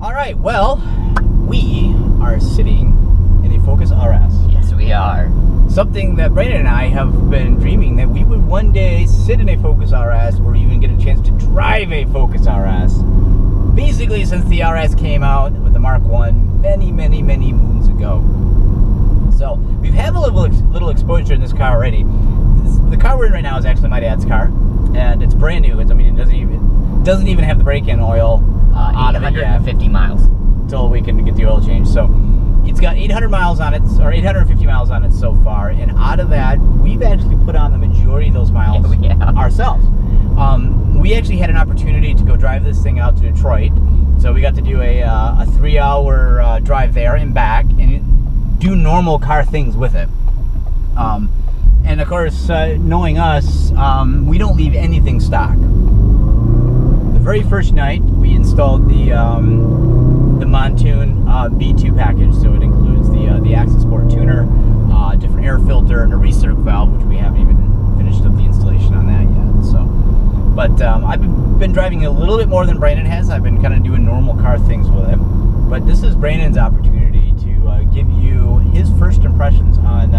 All right, well, we are sitting in a Focus RS. Yes, we are. Something that Brandon and I have been dreaming that we would one day sit in a Focus RS or even get a chance to drive a Focus RS. Basically, since the RS came out with the Mark I many moons ago. So, we've had a little exposure in this car already. The car we're in right now is actually my dad's car, and it's brand new. It doesn't even have the brake-in oil out of it yet. 850 miles. Until we can get the oil change. So it's got 800 miles on it, or 850 miles on it so far, and out of that, we've actually put on the majority of those miles ourselves. We actually had an opportunity to go drive this thing out to Detroit, so we got to do a 3-hour drive there and back, and do normal car things with it. And of course, knowing us, we don't leave anything stock. The very first night, we installed the Mountune B2 package, so it includes the Access Sport tuner, different air filter, and a recirc valve, which we haven't even finished up the installation on that yet. So, but I've been driving a little bit more than Brandon has. I've been kind of doing normal car things with it. But this is Brandon's opportunity to give you his first impressions on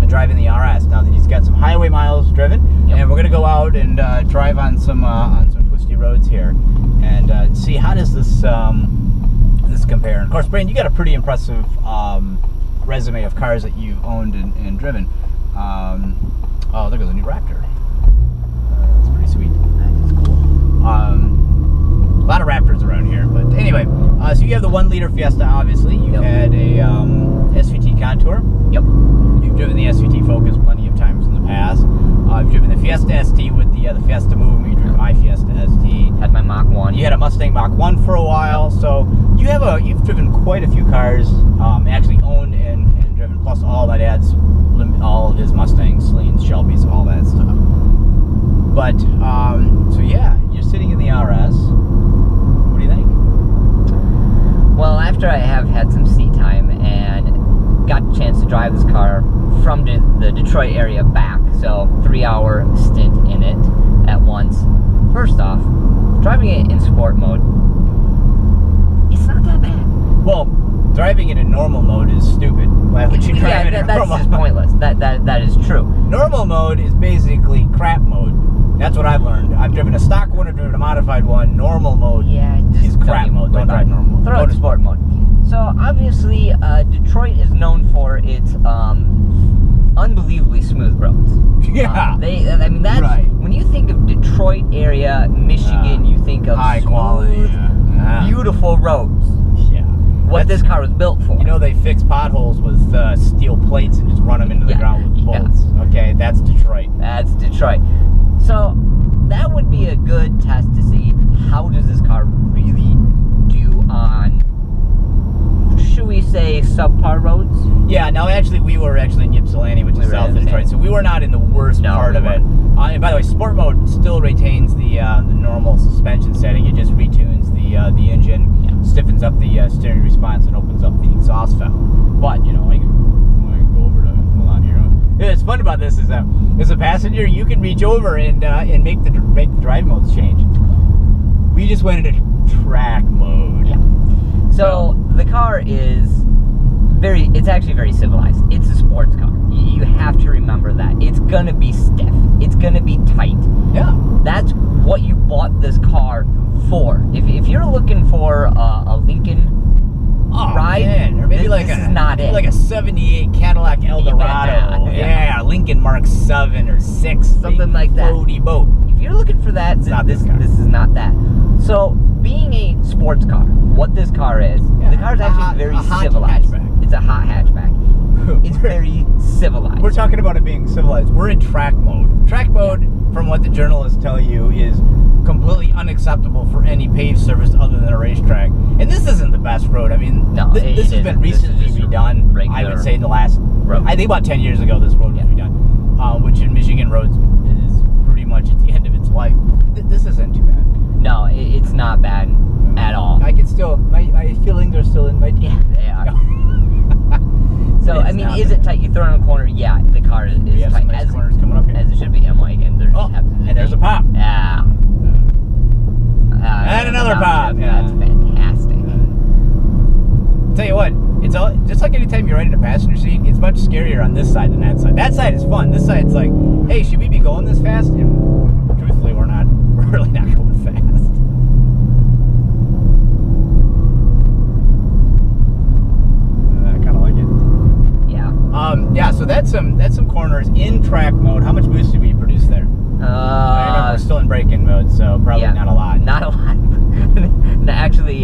driving the RS. Now that he's got some highway miles driven, and we're going to go out and drive on some twisty roads here and see how does this compare. And of course, Brandon, you got a pretty impressive resume of cars that you've owned and driven. Oh, there goes a new Raptor. That's pretty sweet. That is cool. A lot of Raptors around here, but anyway, so you have the 1-liter Fiesta, obviously. You had a SVT Contour. Yep. You've driven the SVT Focus plenty of times in the past. You've driven the Fiesta ST with the Fiesta Movement. You drove my Fiesta ST. Had my Mach 1. You had a Mustang Mach 1 for a while, so you've driven quite a few cars, actually owned and driven, plus all my dad's, all of his Mustangs, Sleens, Shelbys, all that stuff. But, so yeah, you're sitting in the RS. What do you think? Well, after I have had some seat time and got a chance to drive this car from the Detroit area back, so 3-hour stint in it at once. First off, driving it in sport mode, it's not that bad. Well, driving it in normal mode is stupid. Why would you drive it in normal that's just pointless. That is true. Normal mode is basically crap mode. That's what I've learned. I've driven a stock one, I've driven a modified one. Normal mode is crap mode. Don't drive normal. Throw it in sport mode. So obviously, Detroit is known for its unbelievably smooth roads. Yeah. That's right. When you think of Detroit area, Michigan, you think of high quality, beautiful roads. Yeah. What this car was built for. You know, they fix potholes with steel plates and just run them into the ground with bolts. Okay, that's Detroit. That's Detroit. So that would be a good test to see how does this car really do on, should we say, subpar roads? Yeah, now actually we were in Ypsilanti, which is south of Detroit, so we were not in the worst part of it. And by the way, sport mode still retains the normal suspension setting. It just retunes the engine, stiffens up the steering response, and opens up the exhaust valve. But, you know, I can go over to, hold on here. What's fun about this is that as a passenger, you can reach over and make the drive modes change. We just went into track mode. Yeah. So the car is it's actually very civilized. It's a sports car. You have to remember that. It's gonna be stiff. It's gonna be tight. Yeah. That's what you bought this car for. If you're looking for a Lincoln ride, or maybe this is not it. Like a '78 Cadillac Eldorado. Yeah, Lincoln Mark 7 or 6, something like that. Floaty boat. If you're looking for that, this is not that. So, being a sports car, what this car is, the car is actually very civilized. It's a hot hatchback. It's very civilized. We're talking about it being civilized. We're in track mode. Track mode, from what the journalists tell you, is completely unacceptable for any paved surface other than a racetrack. And this isn't the best road. I mean, this has been recently redone. I would say in the last, I think about 10 years ago, this road was redone, which in Michigan roads is pretty much at the end of its life. This isn't too bad. No, it's not bad at all. I can still, my feelings are still in my teeth. Yeah, they are. So, I mean, is it tight? You throw in a corner, yeah, the car is tight. Some nice corners coming up here. As it should be. I'm like, and there's a pop. Yeah. And another pop. That's fantastic. much scarier on this side than that side. That side is fun. This side's like, hey, should we be going this fast? And truthfully, we're not. We're really not going fast. I kind of like it. Yeah. Yeah. So that's some corners in track mode. How much boost did we produce there? I remember we're still in braking mode, so probably not a lot. Not a lot. Actually,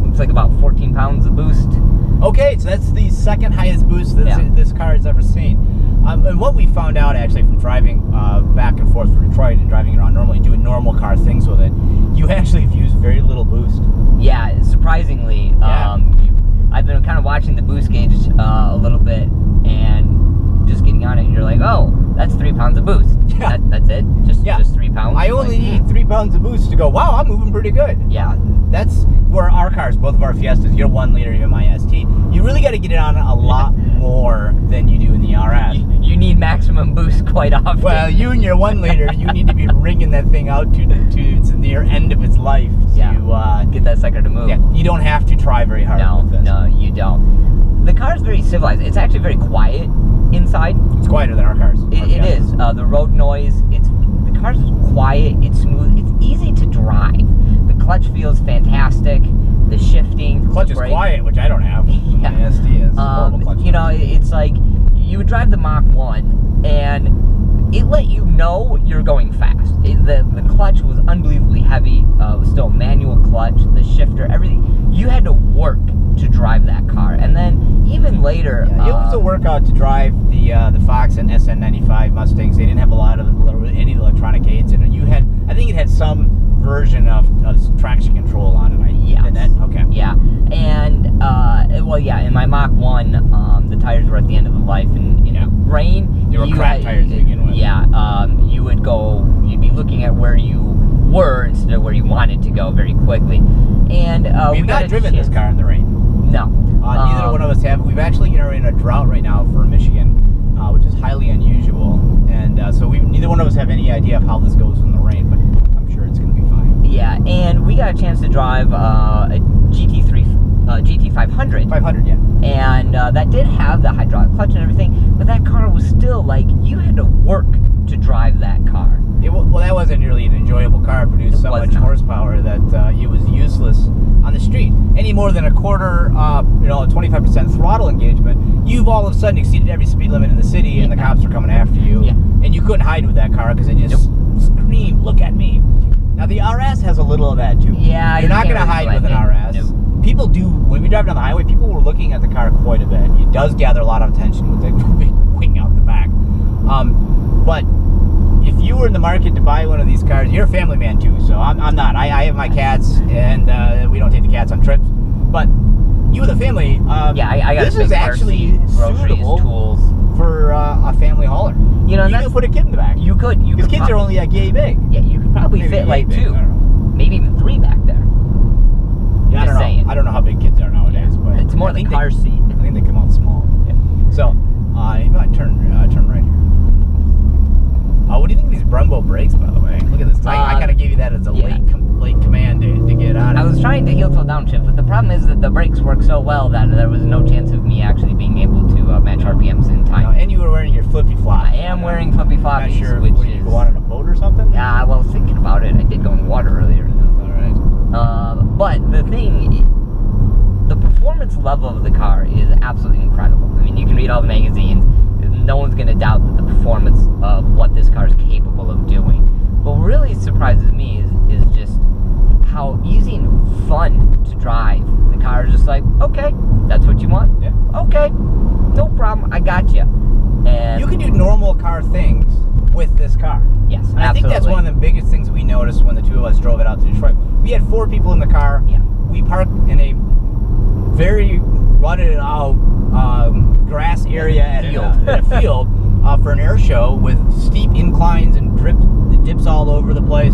looks like about 14 pounds of boost. Okay, so that's the second highest boost that this car has ever seen. And what we found out actually from driving back and forth for Detroit and driving around normally, doing normal car things with it, you actually have used very little boost. Yeah, surprisingly. Yeah. I've been kind of watching the boost gauge a little bit and just getting on it, and you're like, oh, that's 3 pounds of boost. Yeah. That's it? Just 3 pounds? I only need 3 pounds of boost to go, wow, I'm moving pretty good. Yeah. That's where our cars, both of our Fiestas, your 1 liter, even my ST, you really got to get it on a lot more than you do in the RS. You need maximum boost quite often. Well, you and your 1 liter, you need to be ringing that thing out to its near end of its life to get that sucker to move. Yeah, you don't have to try very hard with this. No, you don't. The car's very civilized. It's actually very quiet inside. It's quieter than our cars. It is. The road noise, the car's quiet, it's smooth, it's easy to drive. The clutch feels fantastic. The shifting. The clutch is quiet, which I don't have. Yeah. My SD is horrible clutch. You know, it's like you would drive the Mach 1 and it let you know you're going fast. The clutch was unbelievably heavy. It was still a manual clutch, the shifter, everything. You had to work to drive that car. And then even later... it was a workout to drive the Fox and SN95 Mustangs. They didn't have any electronic aids in it. I think it had some version of traction control on it. Okay. Yeah. And, in my Mach 1, the tires were at the end of the life. And, rain... They were crap tires to begin with. Yeah. You'd be looking at where you were instead of where you wanted to go very quickly. And we've not driven this car in the rain. No. Neither one of us have. We've actually in a drought right now for Michigan, which is highly unusual. And so neither one of us have any idea of how this goes in the rain, but I'm sure it's going to be fine. Yeah, and we got a chance to drive a GT500. 500, yeah. And that did have the hydraulic clutch and everything, but that car was still like, you had to work to drive that car. Well, that wasn't really an enjoyable car. It produced so much horsepower that it was useless on the street. Any more than a quarter, 25% throttle engagement, you've all of a sudden exceeded every speed limit in the city, and the cops are coming after you. Yeah. And you couldn't hide with that car because it just screamed, "Look at me!" Now the RS has a little of that too. Yeah, you're not going to hide with an RS. No. People do when we drive down the highway. People were looking at the car quite a bit. It does gather a lot of attention with the big wing out the back. But if you were in the market to buy one of these cars, you're a family man too, so I'm not. I have my cats, and we don't take the cats on trips. But you with a family, I got this is actually suitable tools for a family hauler. You could put a kid in the back. You could. Because kids are only like yay big. Yeah, you could probably fit like 2, maybe even 3 back there. Yeah, I don't know. I don't know how big kids are nowadays, but it's more the car seat. I think they come out small. Yeah. So, you might turn right here. What do you think of these Brembo brakes, by the way? Look at this. I kind of gave you that as a late command to get out of it. I was trying to heel toe downshift, but the problem is that the brakes work so well that there was no chance of me actually being able to match RPMs in time. And you were wearing your flippy flops. I am wearing flippy floppies. Not sure, would you go out on a boat or something? Yeah, well, thinking about it, I did go in the water earlier. All right. But the performance level of the car is absolutely incredible. I mean, you can read all the magazines. No one's going to doubt that the performance of what this car is capable of doing. But what really surprises me is just how easy and fun to drive. The car is just like, okay, that's what you want? Yeah. Okay, no problem, I got you. And you can do normal car things with this car. Yes, and I think that's one of the biggest things we noticed when the two of us drove it out to Detroit. We had 4 people in the car. Yeah. We parked in a very rutted out grass area at a field for an air show with steep inclines and dips all over the place.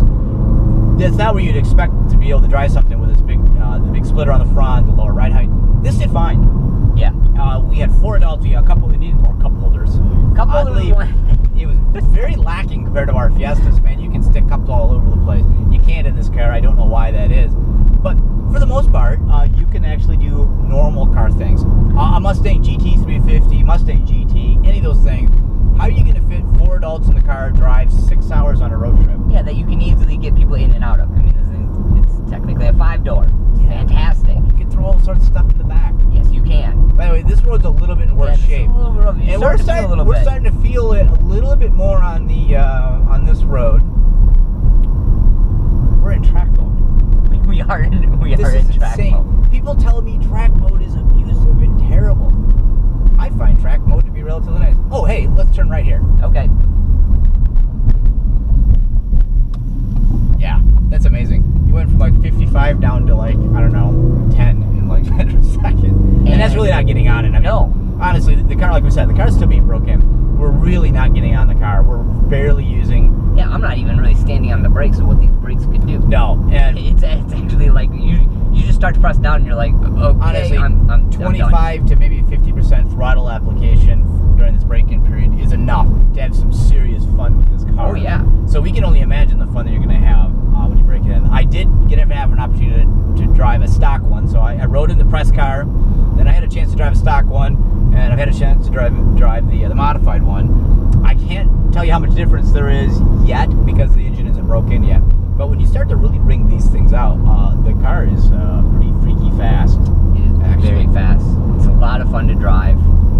That's not where you'd expect to be able to drive something with this the big splitter on the front, the lower ride height. This did fine. Yeah. We had 4 adults. We needed more cup holders. It was very lacking compared to our Fiestas, man. You can stick cups all over the place. You can't in this car. I don't know why that is. But for the most part, you can actually do normal car things. A Mustang GT 350, Mustang GT, any of those things. How are you going to fit 4 adults in the car, drive 6 hours on a road trip? Yeah, that you can easily get people in and out of. I mean, this thing, it's technically a 5-door. It's fantastic. You can throw all sorts of stuff in the back. Yes, you can. By the way, this road's a little bit in worse shape. A little bit rough. And we're starting to feel it a little bit more on the on this road. We're in track mode. We are in track insane. mode. People tell me track mode is abusive and terrible. I find track mode to be relatively nice. Oh, hey, let's turn right here. Okay. Yeah, that's amazing. You went from like 55 down to like, I don't know, 10 in like a second. And that's really not getting on it. I mean, no. Honestly, the car, like we said, the car's still being broken. We're really not getting on the car. We're barely using... Yeah, I'm not even really standing on the brakes of what these brakes could do. No, and... It's actually like, you just start to press down and you're like, okay, honestly, I'm 25 to maybe 50% throttle application during this braking period is enough to have some serious fun with this car. Oh, yeah. So we can only imagine the fun that you're going to have when you break it in. I did have an opportunity to drive a stock one, so I rode in the press car, then I had a chance to drive a stock one, and I've had a chance to drive the modified one. I can't tell you how much difference there is yet because the engine isn't broken yet. But when you start to really bring these things out, the car is pretty freaky fast. It is very fast. It's a lot of fun to drive.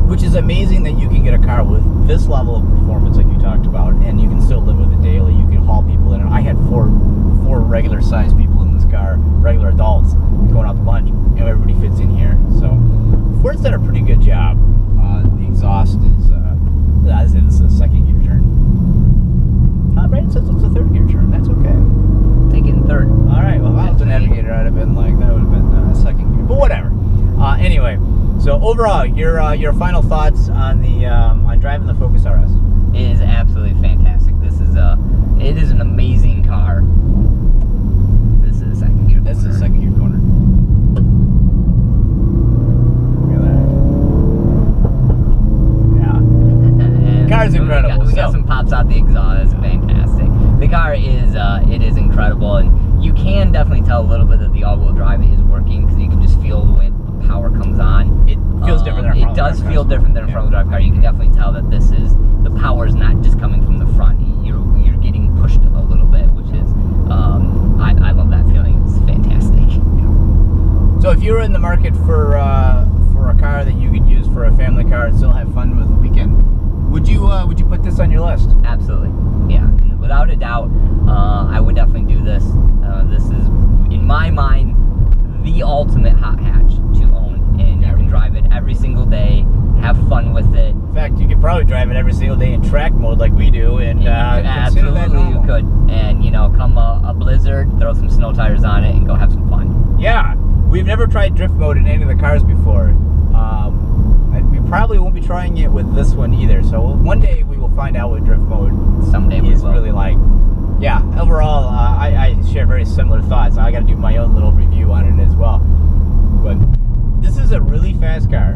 Which is amazing that you can get a car with this level of performance like you talked about, and you can still live with it daily. You can haul people in it. I had four regular sized people in this car, regular adults, going out the bunch, and everybody fits in here. So Ford's done a pretty good job. The exhaust is, I'd say this is a second gear turn. Brandon says it's a third gear turn. That's okay. Take it in third. All right. Well, if I was a navigator, I'd have been like, that would have been a second gear. But whatever. Anyway, so overall, your final thoughts on the on driving the Focus RS? It is absolutely fantastic. It is an amazing car. This is a second gear. This is a second gear corner. Look at that. Yeah. The car's incredible. We got some pops out the exhaust. It's fantastic. The car is it is incredible, and you can definitely tell a little bit that the all-wheel drive is working because you can just feel the way the power comes on. It feels different than a front-wheel drive car. It does feel different than a front-wheel drive car. You can definitely tell that the power is not just coming from the front. You're getting pushed a little bit, which is I love that feeling. It's fantastic. So if you were in the market for a car that you could use for a family car and still have fun with the weekend, would you put this on your list? Absolutely, yeah, without a doubt. I would definitely do this. This is, in my mind, the ultimate hot hatch to own, and you can drive it every single day, have fun with it. In fact, you could probably drive it every single day in track mode like we do, and absolutely you could. And come a blizzard, throw some snow tires on it, and go have some fun. Yeah, we've never tried drift mode in any of the cars before. We probably won't be trying it with this one either. So one day we will find out what drift mode someday we is will. Really like. Yeah, overall, I share very similar thoughts. I got to do my own little review on it as well. But this is a really fast car,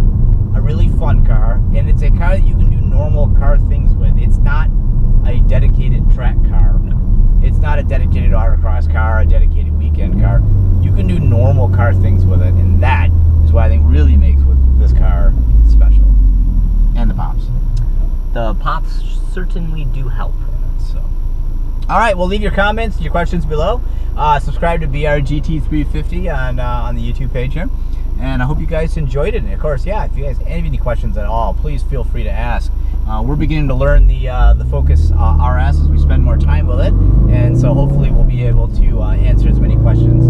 a really fun car, and it's a car that you can do normal car things with. It's not a dedicated track car. It's not a dedicated autocross car, a dedicated weekend car. You can do normal car things with it, and that is what I think really makes this car special. And the pops. The pops certainly do help. So, all right, well, leave your comments, your questions below. Subscribe to BRGT350 on the YouTube page here. And I hope you guys enjoyed it. And of course, yeah, if you guys have any questions at all, please feel free to ask. We're beginning to learn the Focus RS as we spend more time with it. And so hopefully we'll be able to answer as many questions